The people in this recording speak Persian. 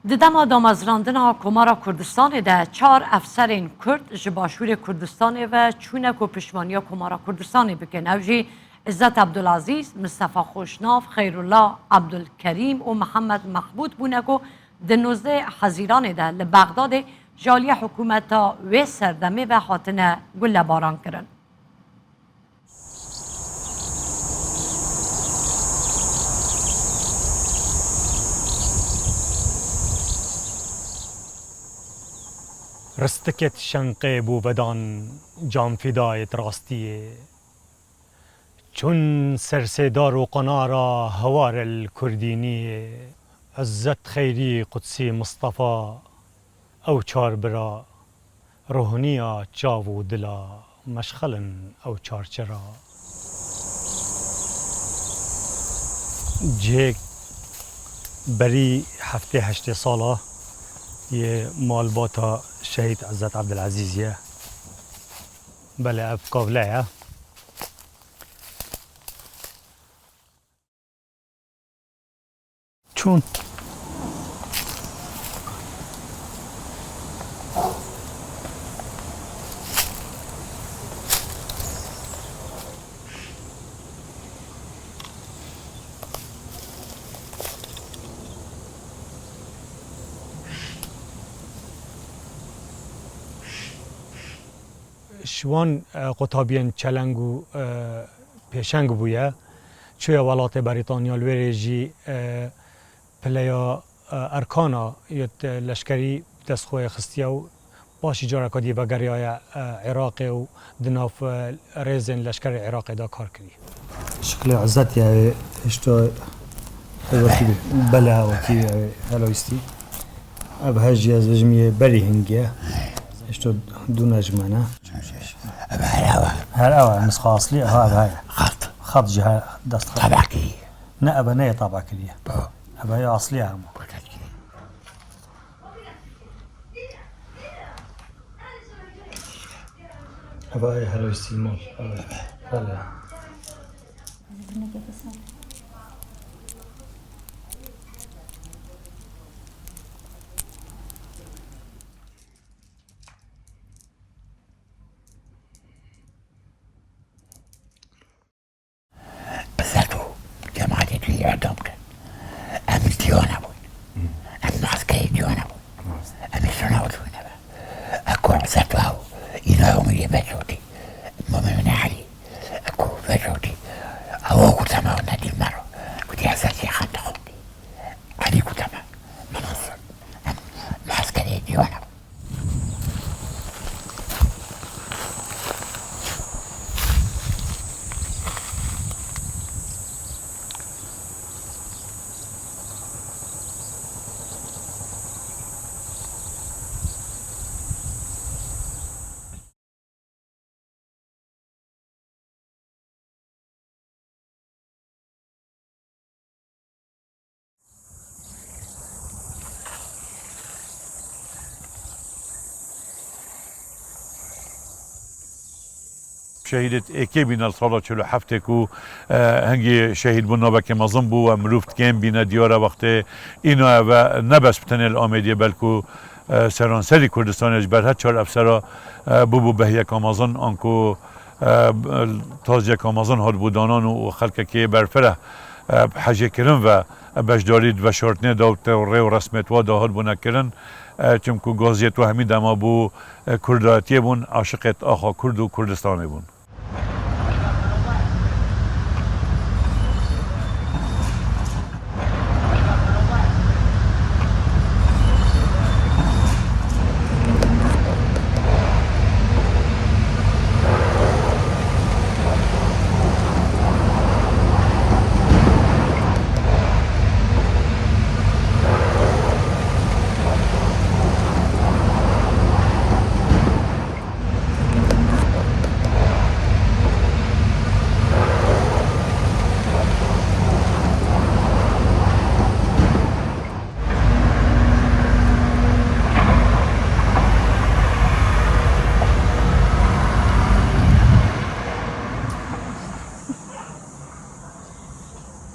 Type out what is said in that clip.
ددما دامزراندنا کمارا کردستان ده 4 افسرین کرد جباشور کردستان و چونک و پشمانیا کمارا کردستان بکن اوجی عزت عبدالعزیز، مصطفی خوشناف، خیرالله عبدالکریم و محمد محمود بونکو ده 19 حزیران ده لبغداد جالی حکومتا و سردمه و حاطنه گل باران کرن. رستكت شنقي بو بدان جام فداية راستية چون سرسدار و قنارا هوار الكردينية عزت خيري قدسي مصطفى او چار برا روحنيا چاو دلا مشخلن او چار چرا جيك بري هفته 8 ساله یه مالباتا شهید عزت عبدالعزیزیه بله اب قابله چون شوان قطابین چلنگ و پیشنگ بویه چوی ولات بریتانیا الویریجی پلیا ارکانا یت لشکری دستخوی خستیا و باشی جارا کدی بگری های عراق و دناف ریزن لشکر عراق دا کار کری شکل عزت یه اشتا وکی بله وکی هلویستی اب هجی از وجمی بری هنگیه اشتا دو نجمانه هر اول نسخه اصلی ها اب هاي خط جهه دست خط طبعكي نه اب نه طبع کلیه اب هاي اصلی همو اب هاي هلویستی مال بله بالذاتو جماعتي اللي عندهم كان أمي ديوانة بون أمي معسكري ديوانة بون أمي سنة ودونا أكو عزاتو هاو يناهم اللي بجوتي ماما من حالي أكو بجوتي هو كنت ما ونادي المرو كنت عزاتي خانت خطي علي كنت ما منصر معسكري ديوانة بون شهيدت ايكي بين الصلاة شلو حفتكو هنگي شهيد بنا بك مظن بو ومروفت كين بينا ديارة وقت اينا و نبس بتنه الآمدية بلكو سرانسري كردستان اجبر هد چار افسرا بو بهيه كامازن انكو تازجه كامازن هاد بودانان و خلق که برفره حجه کرن و بجدارید و شرطنه داوت و ری و رسمت و داهد بونه کرن چونکو گازیت و همین دما بو کرداتیه بون عاشقت آخا کرد و کردستانه بون